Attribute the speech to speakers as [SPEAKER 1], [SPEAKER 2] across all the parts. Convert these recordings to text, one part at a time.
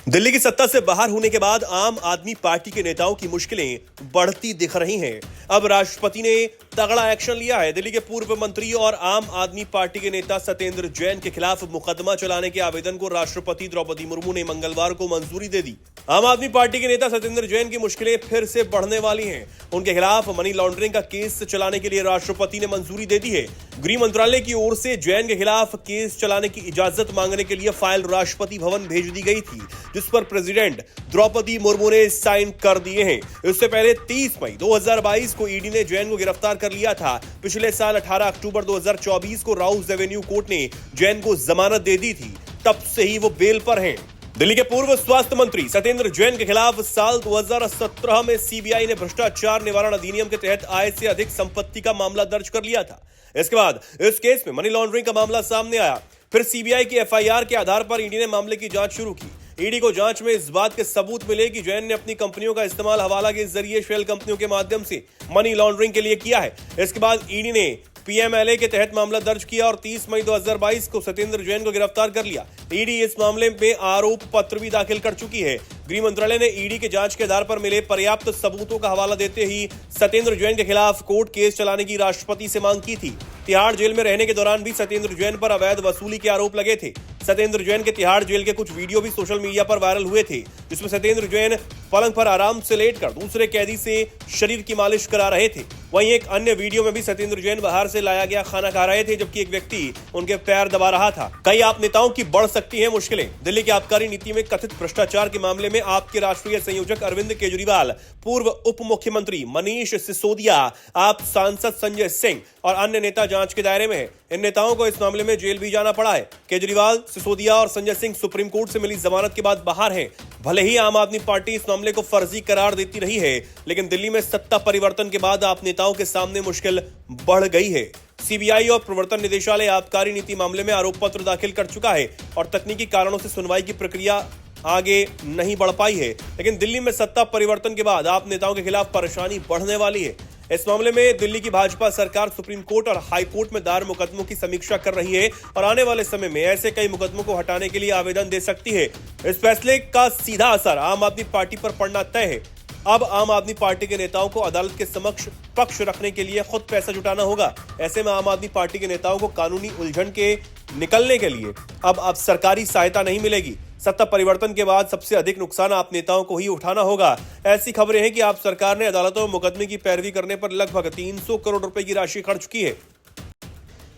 [SPEAKER 1] दिल्ली की सत्ता से बाहर होने के बाद आम आदमी पार्टी के नेताओं की मुश्किलें बढ़ती दिख रही हैं। अब राष्ट्रपति ने तगड़ा एक्शन लिया है। दिल्ली के पूर्व मंत्री और आम आदमी पार्टी के नेता सत्येंद्र जैन के खिलाफ मुकदमा चलाने के आवेदन को राष्ट्रपति द्रौपदी मुर्मू ने मंगलवार को मंजूरी दे दी। आम आदमी पार्टी के नेता सत्येंद्र जैन की मुश्किलें फिर से बढ़ने वाली हैं। उनके खिलाफ मनी लॉन्ड्रिंग का केस चलाने के लिए राष्ट्रपति ने मंजूरी दे दी है। गृह मंत्रालय की ओर से जैन के खिलाफ केस चलाने की इजाजत मांगने के लिए फाइल राष्ट्रपति भवन भेज दी गई थी, जिस पर प्रेसिडेंट द्रौपदी मुर्मू ने साइन कर दिए हैं। इससे पहले 30 मई 2022 को ईडी ने जैन को गिरफ्तार कर लिया था। पिछले साल 18 अक्टूबर 2024 को राउस एवेन्यू कोर्ट ने जैन को जमानत दे दी थी। तब से ही वो बेल पर हैं। दिल्ली के पूर्व स्वास्थ्य मंत्री सत्येंद्र जैन के खिलाफ साल 2017 में सीबीआई ने भ्रष्टाचार निवारण अधिनियम के तहत आय से अधिक संपत्ति का मामला दर्ज कर लिया था। इसके बाद इस केस में मनी लॉन्ड्रिंग का मामला सामने आया। फिर सीबीआई की एफआईआर के आधार पर ईडी ने मामले की जांच शुरू की। ईडी को जांच में इस बात के सबूत मिले कि जैन ने अपनी कंपनियों का इस्तेमाल हवाला के जरिए शेल कंपनियों के माध्यम से मनी लॉन्ड्रिंग के लिए किया है। इसके बाद ईडी ने पीएमएलए के तहत मामला दर्ज किया और 30 मई 2022 को सत्येंद्र जैन को गिरफ्तार कर लिया। ईडी इस मामले में आरोप पत्र भी दाखिल कर चुकी है। गृह मंत्रालय ने ईडी के जांच के आधार पर मिले पर्याप्त सबूतों का हवाला देते ही सत्येंद्र जैन के खिलाफ कोर्ट केस चलाने की राष्ट्रपति से मांग की थी। तिहाड़ जेल में रहने के दौरान भी सत्येंद्र जैन पर अवैध वसूली के आरोप लगे थे। सत्येंद्र जैन के तिहाड़ जेल के कुछ वीडियो भी सोशल मीडिया पर वायरल हुए थे, जिसमें सत्येंद्र जैन पलंग पर आराम से लेटकर दूसरे कैदी से शरीर की मालिश करा रहे थे। वहीं एक अन्य वीडियो में भी सत्येंद्र जैन बाहर से लाया गया खाना खा रहे थे, जबकि एक व्यक्ति उनके पैर दबा रहा था। कई आप नेताओं की बढ़ सकती हैं मुश्किलें। दिल्ली की आबकारी नीति में कथित भ्रष्टाचार के मामले में आपके राष्ट्रीय संयोजक अरविंद केजरीवाल, पूर्व उप मुख्यमंत्री मनीष सिसोदिया, आप सांसद संजय सिंह और अन्य नेता जांच के दायरे में हैं। इन नेताओं को इस मामले में जेल भी जाना पड़ा है। केजरीवाल, सिसोदिया और संजय सिंह सुप्रीम कोर्ट से मिली जमानत के बाद बाहर हैं। भले ही आम आदमी पार्टी इस मामले को फर्जी करार देती रही है, लेकिन दिल्ली में सत्ता परिवर्तन के बाद आप नेताओं के सामने मुश्किल बढ़ गई है। सीबीआई और प्रवर्तन निदेशालय आबकारी नीति मामले में आरोप पत्र दाखिल कर चुका है और तकनीकी कारणों से सुनवाई की प्रक्रिया आगे नहीं बढ़ पाई है। लेकिन दिल्ली में सत्ता परिवर्तन के बाद आप नेताओं के खिलाफ परेशानी बढ़ने वाली है। इस मामले में दिल्ली की भाजपा सरकार सुप्रीम कोर्ट और हाई कोर्ट में दायर मुकदमों की समीक्षा कर रही है और आने वाले समय में ऐसे कई मुकदमों को हटाने के लिए आवेदन दे सकती है। इस फैसले का सीधा असर आम आदमी पार्टी पर पड़ना तय है। अब आम आदमी पार्टी के नेताओं को अदालत के समक्ष पक्ष रखने के लिए खुद पैसा जुटाना होगा। ऐसे में आम आदमी पार्टी के नेताओं को कानूनी उलझन के निकलने के लिए अब सरकारी सहायता नहीं मिलेगी। सत्ता परिवर्तन के बाद सबसे अधिक नुकसान आप नेताओं को ही उठाना होगा। ऐसी खबरें हैं कि आप सरकार ने अदालतों में मुकदमे की पैरवी करने पर लगभग 300 करोड़ रुपए की राशि खर्च की है।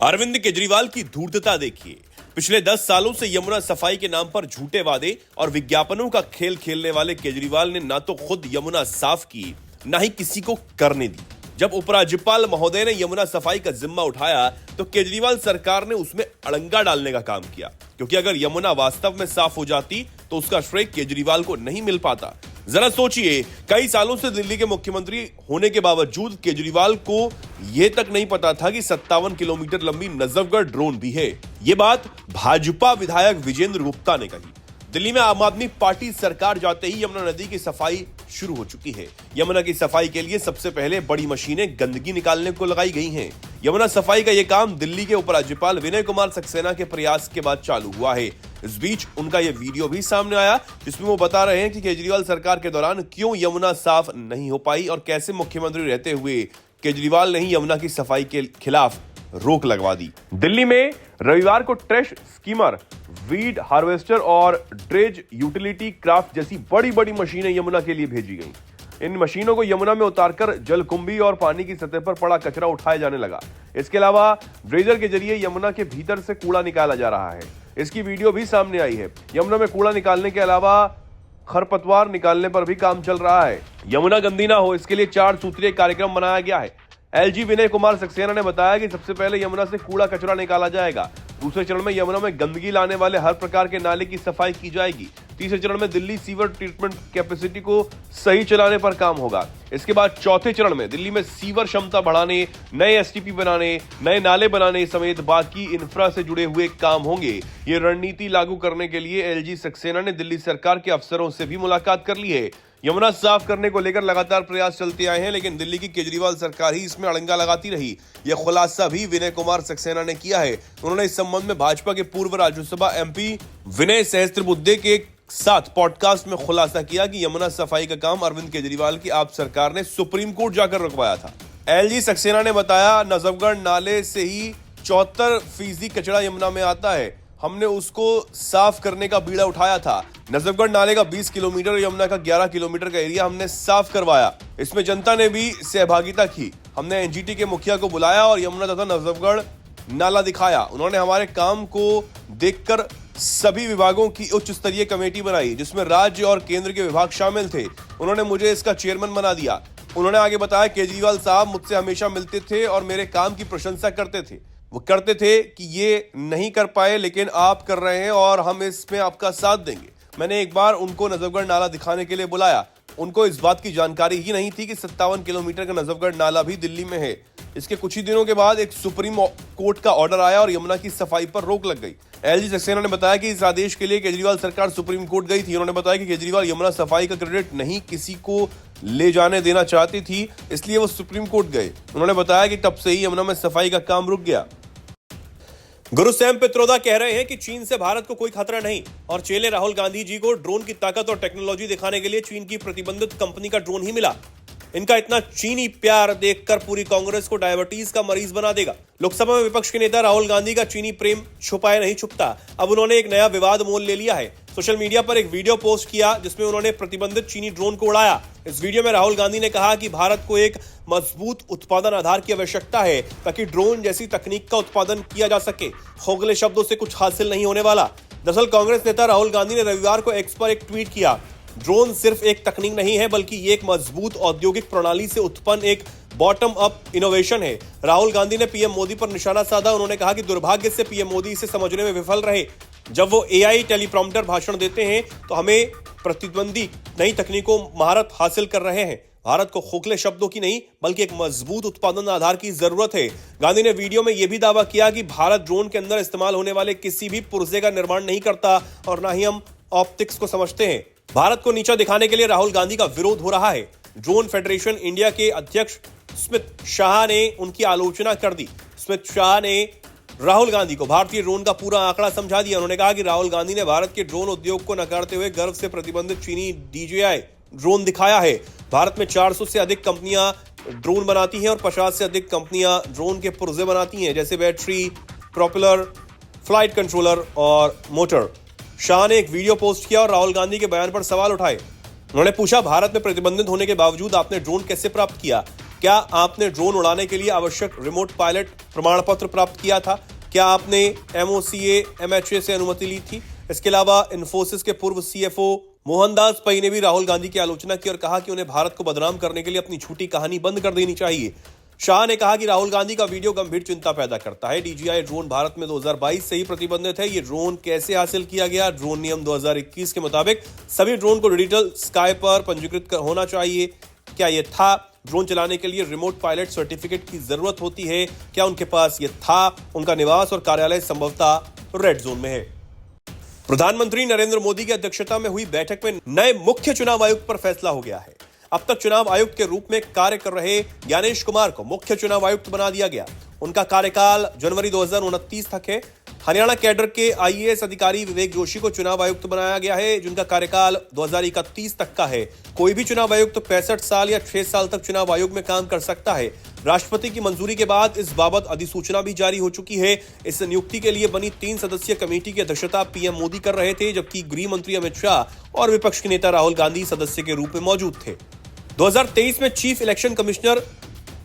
[SPEAKER 1] अरविंद केजरीवाल की धूर्तता देखिए। पिछले 10 सालों से यमुना सफाई के नाम पर झूठे वादे और विज्ञापनों का खेल खेलने वाले केजरीवाल ने ना तो खुद यमुना साफ की, ना ही किसी को करने दी। जब उपराज्यपाल महोदय ने यमुना सफाई का जिम्मा उठाया तो केजरीवाल सरकार ने उसमें अड़ंगा डालने का काम किया, क्योंकि अगर यमुना वास्तव में साफ हो जाती तो उसका श्रेय केजरीवाल को नहीं मिल पाता। जरा सोचिए, कई सालों से दिल्ली के मुख्यमंत्री होने के बावजूद केजरीवाल को यह तक नहीं पता था कि 57 किलोमीटर लंबी नजफगढ़ ड्रोन भी है। ये बात भाजपा विधायक विजेंद्र गुप्ता ने कही। दिल्ली में आम आदमी पार्टी सरकार जाते ही यमुना नदी की सफाई शुरू हो चुकी है। यमुना की सफाई के लिए सबसे पहले बड़ी मशीनें गंदगी निकालने को लगाई गई हैं। यमुना सफाई का यह काम दिल्ली के उपराज्यपाल विनय कुमार सक्सेना के प्रयास के बाद चालू हुआ है। इस बीच उनका यह वीडियो भी सामने आया, जिसमें वो बता रहे हैं कि केजरीवाल सरकार के दौरान क्यों यमुना साफ नहीं हो पाई और कैसे मुख्यमंत्री रहते हुए केजरीवाल ने ही यमुना की सफाई के खिलाफ रोक लगवा दी। दिल्ली में रविवार को ट्रैश स्कीमर, वीड हार्वेस्टर और ड्रेज यूटिलिटी क्राफ्ट जैसी बड़ी बड़ी मशीनें यमुना के लिए भेजी गईं। इन मशीनों को यमुना में उतारकर जलकुंभी और पानी की सतह पर पड़ा कचरा उठाया जाने लगा। इसके अलावा ड्रेजर के जरिए यमुना के भीतर से कूड़ा निकाला जा रहा है। इसकी वीडियो भी सामने आई है। यमुना में कूड़ा निकालने के अलावा खरपतवार निकालने पर भी काम चल रहा है। यमुना गंदी ना हो, इसके लिए 4 सूत्रीय कार्यक्रम बनाया गया है। एलजी विनय कुमार सक्सेना ने बताया कि सबसे पहले यमुना से कूड़ा कचरा निकाला जाएगा। दूसरे चरण में यमुना में गंदगी लाने वाले हर प्रकार के नाले की सफाई की जाएगी। तीसरे चरण में दिल्ली सीवर ट्रीटमेंट कैपेसिटी को सही चलाने पर काम होगा। इसके बाद चौथे चरण में दिल्ली में सीवर क्षमता बढ़ाने, नए एसटीपी बनाने, नए नाले बनाने समेत बाकी इंफ्रा से जुड़े हुए काम होंगे। ये रणनीति लागू करने के लिए एलजी सक्सेना ने दिल्ली सरकार के अफसरों से भी मुलाकात कर ली है। यमुना साफ करने को लेकर लगातार प्रयास चलते आए हैं, लेकिन दिल्ली की केजरीवाल सरकार ही इसमें अड़ंगा लगाती रही। यह खुलासा भी विनय कुमार सक्सेना ने किया है। उन्होंने इस संबंध में भाजपा के पूर्व राज्यसभा एमपी विनय सहस्त्रबुद्धे के साथ पॉडकास्ट में खुलासा किया कि यमुना सफाई का काम अरविंद केजरीवाल की आप सरकार ने सुप्रीम कोर्ट जाकर रुकवाया था। एलजी सक्सेना ने बताया, नजफगढ़ नाले से ही 74% कचरा यमुना में आता है। हमने उसको साफ करने का बीड़ा उठाया था। नजफगढ़ नाले का 20 किलोमीटर और यमुना का 11 किलोमीटर का एरिया हमने साफ करवाया। इसमें जनता ने भी सहभागिता की। हमने एनजीटी के मुखिया को बुलाया और यमुना तथा नजफगढ़ नाला दिखाया। उन्होंने हमारे काम को देखकर सभी विभागों की उच्च स्तरीय कमेटी बनाई, जिसमें राज्य और केंद्र के विभाग शामिल थे। उन्होंने मुझे इसका चेयरमैन बना दिया। उन्होंने आगे बताया, केजरीवाल साहब मुझसे हमेशा मिलते थे और मेरे काम की प्रशंसा करते थे। वो करते थे कि ये नहीं कर पाए, लेकिन आप कर रहे हैं और हम इसमें आपका साथ देंगे। मैंने एक बार उनको नजफगढ़ नाला दिखाने के लिए बुलाया। उनको इस बात की जानकारी ही नहीं थी कि 57 किलोमीटर का नजफगढ़ नाला भी दिल्ली में है। इसके कुछ ही दिनों के बाद एक सुप्रीम कोर्ट का ऑर्डर आया और यमुना की सफाई पर रोक लग गई। एलजी सक्सेना ने बताया कि इस आदेश के लिए केजरीवाल सरकार सुप्रीम कोर्ट गई थी। उन्होंने बताया कि केजरीवाल यमुना सफाई का क्रेडिट नहीं किसी को ले जाने देना चाहती थी, इसलिए वो सुप्रीम कोर्ट गए। उन्होंने बताया कि तब से ही यमुना में सफाई का काम रुक गया। गुरुसैम पित्रोदा कह रहे हैं कि चीन से भारत को कोई खतरा नहीं और चेले राहुल गांधी जी को ड्रोन की ताकत और टेक्नोलॉजी दिखाने के लिए चीन की प्रतिबंधित कंपनी का ड्रोन ही मिला। इनका इतना चीनी प्यार देखकर पूरी कांग्रेस को डायबिटीज का मरीज बना देगा। लोकसभा में विपक्ष के नेता राहुल गांधी का चीनी प्रेम छुपाए नहीं छुपता। अब उन्होंने एक नया विवाद मोल ले लिया है। सोशल मीडिया पर एक वीडियो पोस्ट किया जिसमें उन्होंने प्रतिबंधित चीनी ड्रोन को उड़ाया। इस वीडियो में राहुल गांधी ने कहा कि भारत को एक मजबूत उत्पादन आधार की आवश्यकता है ताकि ड्रोन जैसी तकनीक का उत्पादन किया जा सके। खोखले शब्दों से कुछ हासिल नहीं होने वाला। दरअसल कांग्रेस नेता राहुल गांधी ने रविवार को एक्स पर एक ट्वीट किया, ड्रोन सिर्फ एक तकनीक नहीं है बल्कि ये एक मजबूत औद्योगिक प्रणाली से उत्पन्न एक बॉटम अप इनोवेशन है। राहुल गांधी ने पीएम मोदी पर निशाना साधा। उन्होंने कहा कि दुर्भाग्य से पीएम मोदी इसे समझने में विफल रहे। जब वो एआई टेलीप्रॉम्प्टर भाषण देते हैं तो हमें प्रतिद्वंदी नई तकनीकों महारत हासिल कर रहे हैं। भारत को खोखले शब्दों की नहीं बल्कि एक मजबूत उत्पादन आधार की जरूरत है। गांधी ने वीडियो में यह भी दावा किया कि भारत ड्रोन के अंदर इस्तेमाल होने वाले किसी भी पुर्जे का निर्माण नहीं करता और न ही हम ऑप्टिक्स को समझते हैं। भारत को नीचा दिखाने के लिए राहुल गांधी का विरोध हो रहा है। ड्रोन फेडरेशन इंडिया के अध्यक्ष स्मित शाह ने उनकी आलोचना कर दी। स्मित शाह ने राहुल गांधी को भारतीय ड्रोन का पूरा आंकड़ा समझा दिया। उन्होंने कहा कि राहुल गांधी ने भारत के ड्रोन उद्योग को नकारते हुए गर्व से प्रतिबंधित चीनी DJI ड्रोन दिखाया है। भारत में 400 से अधिक कंपनियां ड्रोन बनाती हैं और 50 से अधिक कंपनियां ड्रोन के पुर्जे बनाती हैं, जैसे बैटरी, प्रोपेलर, फ्लाइट कंट्रोलर और मोटर। शाह ने एक वीडियो पोस्ट किया और राहुल गांधी के बयान पर सवाल उठाए। उन्होंने पूछा, भारत में प्रतिबंधित होने के बावजूद आपने ड्रोन कैसे प्राप्त किया? क्या आपने ड्रोन उड़ाने के लिए आवश्यक रिमोट पायलट प्रमाण पत्र प्राप्त किया था? क्या आपने MOCA MHA से अनुमति ली थी? इसके अलावा इन्फोसिस के पूर्व CFO मोहनदास पै ने भी राहुल गांधी की आलोचना की और कहा कि उन्हें भारत को बदनाम करने के लिए अपनी झूठी कहानी बंद कर देनी चाहिए। शाह ने कहा कि राहुल गांधी का वीडियो गंभीर चिंता पैदा करता है। DJI ड्रोन भारत में 2022 से ही प्रतिबंधित है। ये ड्रोन कैसे हासिल किया गया? ड्रोन नियम 2021 के मुताबिक सभी ड्रोन को डिजिटल स्काई पर पंजीकृत होना चाहिए। क्या ये था? ड्रोन चलाने के लिए रिमोट पायलट सर्टिफिकेट की जरूरत होती है? क्या उनके पास ये था? उनका निवास और कार्यालय संभवतः रेड जोन में है। प्रधानमंत्री नरेंद्र मोदी की अध्यक्षता में हुई बैठक में नए मुख्य चुनाव आयुक्त पर फैसला हो गया है। अब तक चुनाव आयुक्त के रूप में कार्य कर रहे ज्ञानेश कुमार को मुख्य चुनाव आयुक्त बना दिया गया। उनका कार्यकाल जनवरी 2029 तक है। हरियाणा कैडर के IAS अधिकारी विवेक जोशी को चुनाव आयुक्त बनाया गया है, जिनका कार्यकाल 2031 तक का है। कोई भी चुनाव आयुक्त 65 साल या 6 साल तक चुनाव आयोग में काम कर सकता है। राष्ट्रपति की मंजूरी के बाद इस बाबत अधिसूचना भी जारी हो चुकी है। इस नियुक्ति के लिए बनी 3 सदस्यीय कमेटी की अध्यक्षता पीएम मोदी कर रहे थे, जबकि गृह मंत्री अमित शाह और विपक्ष के नेता राहुल गांधी सदस्य के रूप में मौजूद थे। 2023 में chief election commissioner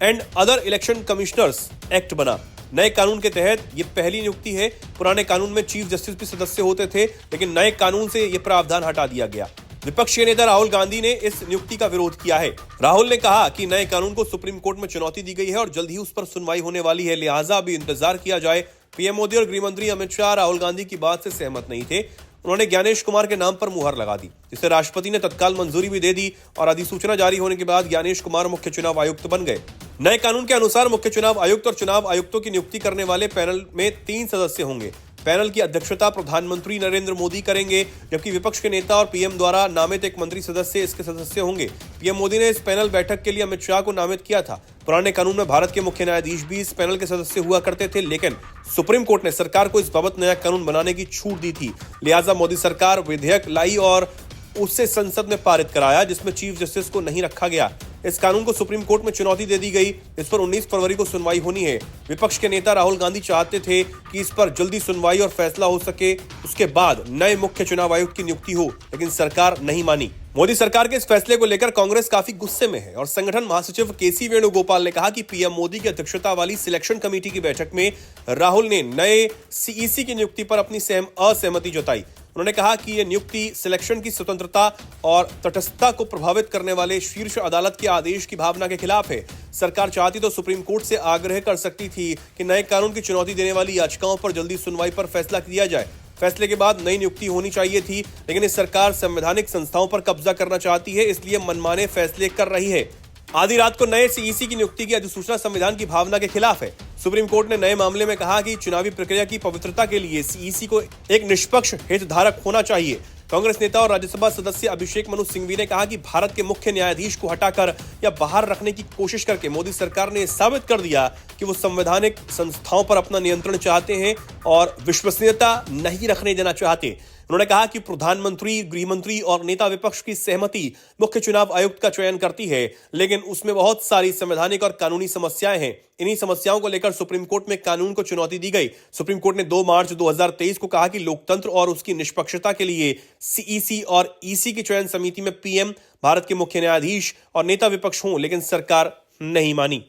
[SPEAKER 1] and other election commissioners act बना। नए कानून के तहत यह पहली नियुक्ति है। पुराने कानून में चीफ जस्टिस भी सदस्य होते थे, लेकिन नए कानून से यह प्रावधान हटा दिया गया। विपक्ष के नेता राहुल गांधी ने इस नियुक्ति का विरोध किया है। राहुल ने कहा कि नए कानून को सुप्रीम कोर्ट में चुनौती दी गई है और जल्द ही उस पर सुनवाई होने वाली है, लिहाजा अभी इंतजार किया जाए। पीएम मोदी और गृह मंत्री अमित शाह राहुल गांधी की बात से सहमत नहीं थे। उन्होंने ज्ञानेश कुमार के नाम पर मुहर लगा दी, जिसे राष्ट्रपति ने तत्काल मंजूरी भी दे दी और अधिसूचना जारी होने के बाद ज्ञानेश कुमार मुख्य चुनाव आयुक्त बन गए। नए कानून के अनुसार मुख्य चुनाव आयुक्त और चुनाव आयुक्तों की नियुक्ति करने वाले पैनल में 3 सदस्य होंगे। पैनल की अध्यक्षता प्रधानमंत्री नरेंद्र मोदी करेंगे, जबकि विपक्ष के नेता और पीएम द्वारा नामित एक मंत्री सदस्य इसके सदस्य होंगे। पीएम मोदी ने इस पैनल बैठक के लिए अमित शाह को नामित किया था। पुराने कानून में भारत के मुख्य न्यायाधीश भी इस पैनल के सदस्य हुआ करते थे, लेकिन सुप्रीम कोर्ट ने सरकार को इस बाबत नया कानून बनाने की छूट दी थी। लिहाजा मोदी सरकार विधेयक लाई और उससे संसद में पारित कराया, जिसमें चीफ जस्टिस को नहीं रखा गया। इस कानून को सुप्रीम कोर्ट में चुनौती दे दी गई। इस पर 19 फरवरी को सुनवाई होनी है। विपक्ष के नेता राहुल गांधी चाहते थे कि इस पर जल्दी सुनवाई और फैसला हो सके, उसके बाद नए मुख्य चुनाव आयुक्त की नियुक्ति हो, लेकिन सरकार नहीं मानी। मोदी सरकार के इस फैसले को लेकर कांग्रेस काफी गुस्से में है और संगठन महासचिव केसी वेणुगोपाल ने कहा कि पीएम मोदी की अध्यक्षता वाली सिलेक्शन कमेटी की बैठक में राहुल ने नए सीईसी की नियुक्ति पर अपनी असहमति जताई। उन्होंने कहा कि यह नियुक्ति सिलेक्शन की स्वतंत्रता और तटस्थता को प्रभावित करने वाले शीर्ष अदालत के आदेश की भावना के खिलाफ है। सरकार चाहती तो सुप्रीम कोर्ट से आग्रह कर सकती थी कि नए कानून की चुनौती देने वाली याचिकाओं पर जल्दी सुनवाई पर फैसला किया जाए। फैसले के बाद नई नियुक्ति होनी चाहिए थी, लेकिन इस सरकार संवैधानिक संस्थाओं पर कब्जा करना चाहती है, इसलिए मनमाने फैसले कर रही है। आधी रात को नए सीईसी की नियुक्ति की अधिसूचना संविधान की भावना के खिलाफ है। सुप्रीम कोर्ट ने नए मामले में कहा कि चुनावी प्रक्रिया की पवित्रता के लिए सीईसी को एक निष्पक्ष हितधारक होना चाहिए। कांग्रेस नेता और राज्यसभा सदस्य अभिषेक मनु सिंघवी ने कहा कि भारत के मुख्य न्यायाधीश को हटाकर या बाहर रखने की कोशिश करके मोदी सरकार ने साबित कर दिया कि वो संवैधानिक संस्थाओं पर अपना नियंत्रण चाहते हैं और विश्वसनीयता नहीं रखने देना चाहते। उन्होंने कहा कि प्रधानमंत्री, गृहमंत्री और नेता विपक्ष की सहमति मुख्य चुनाव आयुक्त का चयन करती है, लेकिन उसमें बहुत सारी संवैधानिक और कानूनी समस्याएं हैं। इन्हीं समस्याओं को लेकर सुप्रीम कोर्ट में कानून को चुनौती दी गई। सुप्रीम कोर्ट ने 2 मार्च 2023 को कहा कि लोकतंत्र और उसकी निष्पक्षता के लिए सीईसी और ईसी की चयन समिति में पीएम, भारत के मुख्य न्यायाधीश और नेता विपक्ष हों, लेकिन सरकार नहीं मानी।